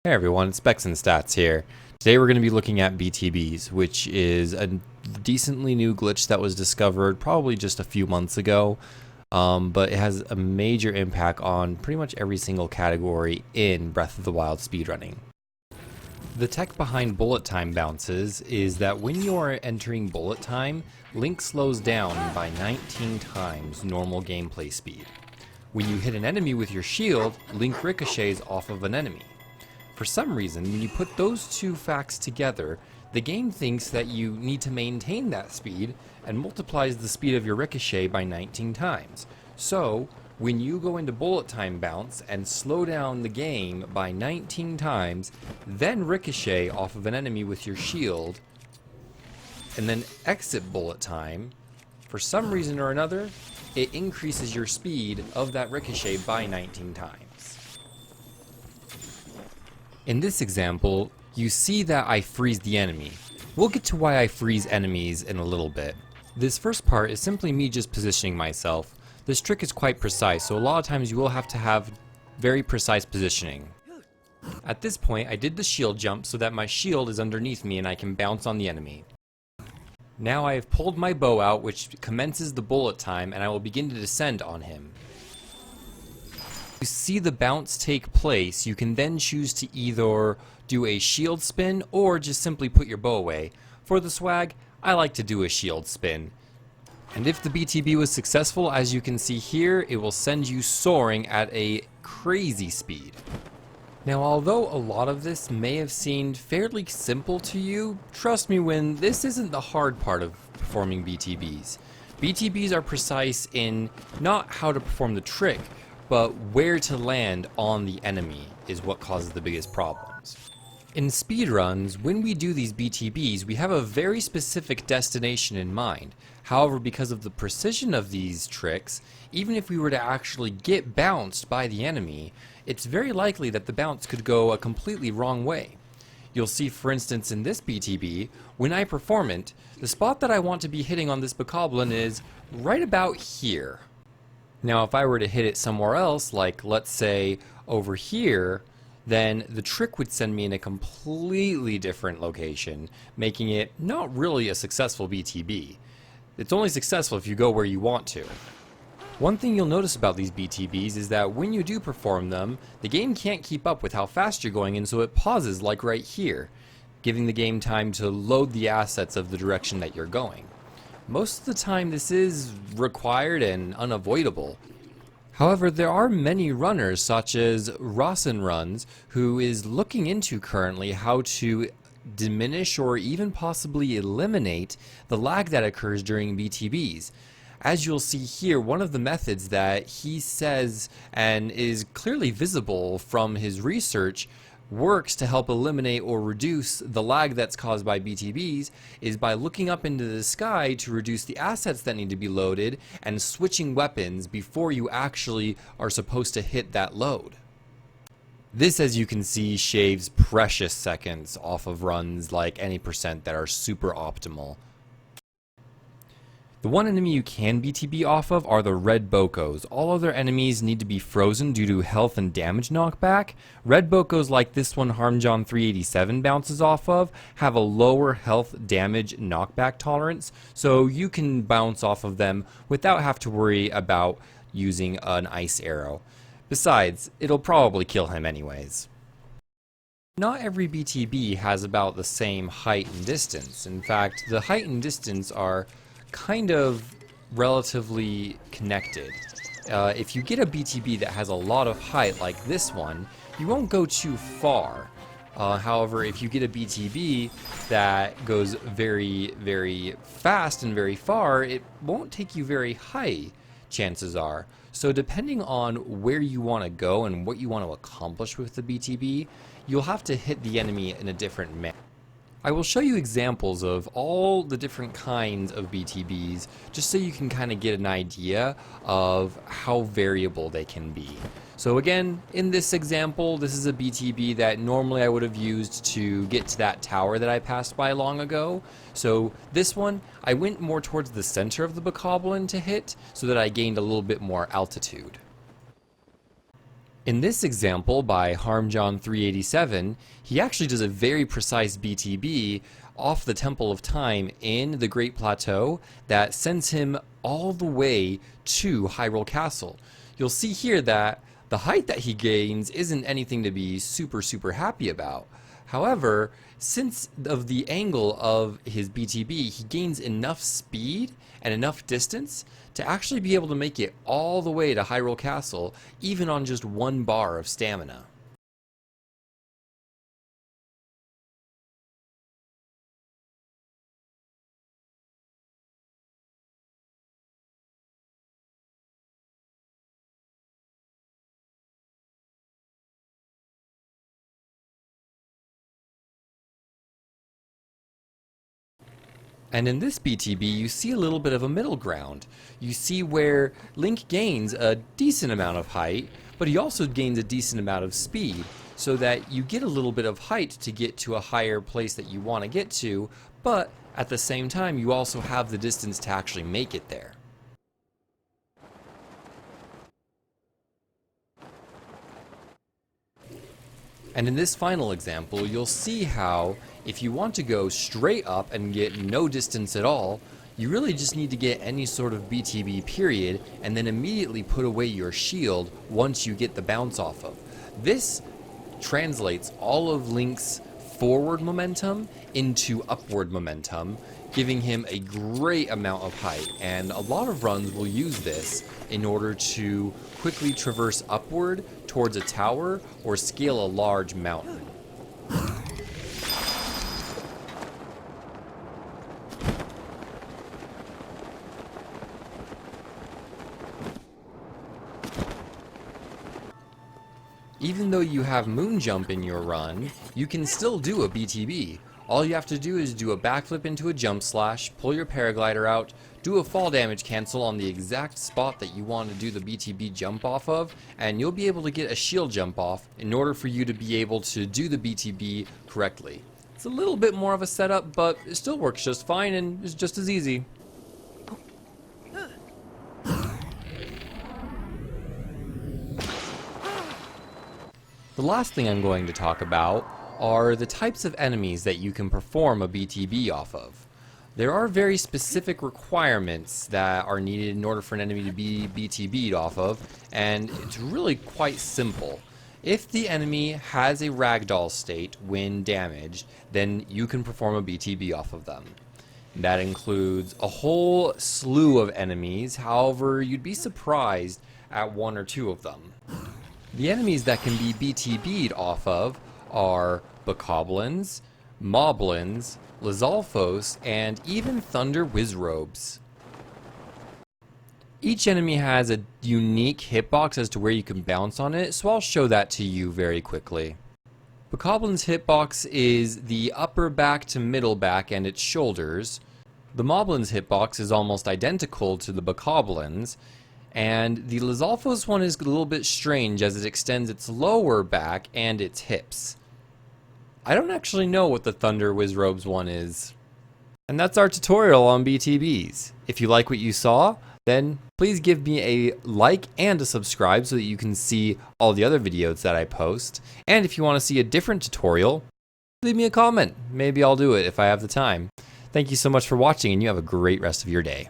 Hey everyone, it's Specs and Stats here. Today we're going to be looking at BtB's, which is a decently new glitch that was discovered probably just a few months ago, but it has a major impact on pretty much every single category in Breath of the Wild speedrunning. The tech behind bullet time bounces is that when you are entering bullet time, Link slows down by 19 times normal gameplay speed. When you hit an enemy with your shield, Link ricochets off of an enemy. For some reason, when you put those two facts together, the game thinks that you need to maintain that speed and multiplies the speed of your ricochet by 19 times. So, when you go into bullet time bounce and slow down the game by 19 times, then ricochet off of an enemy with your shield, and then exit bullet time, for some reason or another, it increases your speed of that ricochet by 19 times. In this example, you see that I freeze the enemy. We'll get to why I freeze enemies in a little bit. This first part is simply me just positioning myself. This trick is quite precise, so a lot of times you will have to have very precise positioning. At this point, I did the shield jump so that my shield is underneath me and I can bounce on the enemy. Now I have pulled my bow out, which commences the bullet time, and I will begin to descend on him. You see the bounce take place, you can then choose to either do a shield spin or just simply put your bow away. For the swag, I like to do a shield spin. And if the BtB was successful, as you can see here, it will send you soaring at a crazy speed. Now, although a lot of this may have seemed fairly simple to you, trust me when this isn't the hard part of performing BtBs. BtBs are precise in not how to perform the trick, but where to land on the enemy is what causes the biggest problems. In speedruns, when we do these BtBs, we have a very specific destination in mind. However, because of the precision of these tricks, even if we were to actually get bounced by the enemy, it's very likely that the bounce could go a completely wrong way. You'll see, for instance, in this BtB, when I perform it, the spot that I want to be hitting on this bokoblin is right about here. Now, if I were to hit it somewhere else, like let's say over here, then the trick would send me in a completely different location, making it not really a successful BtB. It's only successful if you go where you want to. One thing you'll notice about these BtBs is that when you do perform them, the game can't keep up with how fast you're going, and so it pauses like right here, giving the game time to load the assets of the direction that you're going. Most of the time this is required and unavoidable. However, there are many runners such as Rossin Runs who is looking into currently how to diminish or even possibly eliminate the lag that occurs during BtBs. As you'll see here, one of the methods that he says and is clearly visible from his research works to help eliminate or reduce the lag that's caused by BtBs is by looking up into the sky to reduce the assets that need to be loaded and switching weapons before you actually are supposed to hit that load. This, as you can see, shaves precious seconds off of runs like any percent that are super optimal. The one enemy you can BtB off of are the red bokos. All other enemies need to be frozen due to health and damage knockback. Red bokos like this one Harmjon 387 bounces off of have a lower health damage knockback tolerance, so you can bounce off of them without having to worry about using an ice arrow. Besides, it'll probably kill him anyways. Not every BtB has about the same height and distance. In fact, the height and distance are kind of relatively connected. If you get a BtB that has a lot of height like this one, you won't go too far. However, if you get a BtB that goes very, very fast and very far, it won't take you very high, chances are. So depending on where you want to go and what you want to accomplish with the BtB, you'll have to hit the enemy in a different manner. I will show you examples of all the different kinds of BtBs just so you can kind of get an idea of how variable they can be. So again, in this example, this is a BtB that normally I would have used to get to that tower that I passed by long ago. So this one, I went more towards the center of the bokoblin to hit so that I gained a little bit more altitude. In this example by HarmJohn387, he actually does a very precise BTB off the Temple of Time in the Great Plateau that sends him all the way to Hyrule Castle. You'll see here that the height that he gains isn't anything to be super happy about. However, since of the angle of his BTB, he gains enough speed and enough distance to actually be able to make it all the way to Hyrule Castle, even on just 1 bar of stamina. And in this BTB, you see a little bit of a middle ground. You see where Link gains a decent amount of height, but he also gains a decent amount of speed, so that you get a little bit of height to get to a higher place that you want to get to, but at the same time, you also have the distance to actually make it there. And in this final example, you'll see how if you want to go straight up and get no distance at all, you really just need to get any sort of BTB period and then immediately put away your shield once you get the bounce off of. This translates all of Link's forward momentum into upward momentum, giving him a great amount of height, and a lot of runs will use this in order to quickly traverse upward towards a tower or scale a large mountain. Even though you have moon jump in your run, you can still do a BTB. All you have to do is do a backflip into a jump slash, pull your paraglider out, do a fall damage cancel on the exact spot that you want to do the BTB jump off of, and you'll be able to get a shield jump off in order for you to be able to do the BTB correctly. It's a little bit more of a setup, but it still works just fine and is just as easy. The last thing I'm going to talk about are the types of enemies that you can perform a BTB off of. There are very specific requirements that are needed in order for an enemy to be BTB'd off of, and it's really quite simple. If the enemy has a ragdoll state when damaged, then you can perform a BTB off of them. That includes a whole slew of enemies, however, you'd be surprised at 1 or 2 of them. The enemies that can be BTB'd off of are Bokoblins, Moblins, Lizalfos, and even Thunder Wizrobes. Each enemy has a unique hitbox as to where you can bounce on it, so I'll show that to you very quickly. Bokoblin's hitbox is the upper back to middle back and its shoulders. The Moblin's hitbox is almost identical to the Bokoblin's, and the Lizalfos one is a little bit strange as it extends its lower back and its hips. I don't actually know what the Thunder Wizrobes one is. And that's our tutorial on BtB's. If you like what you saw, then please give me a like and a subscribe so that you can see all the other videos that I post. And if you want to see a different tutorial, leave me a comment. Maybe I'll do it if I have the time. Thank you so much for watching, and you have a great rest of your day.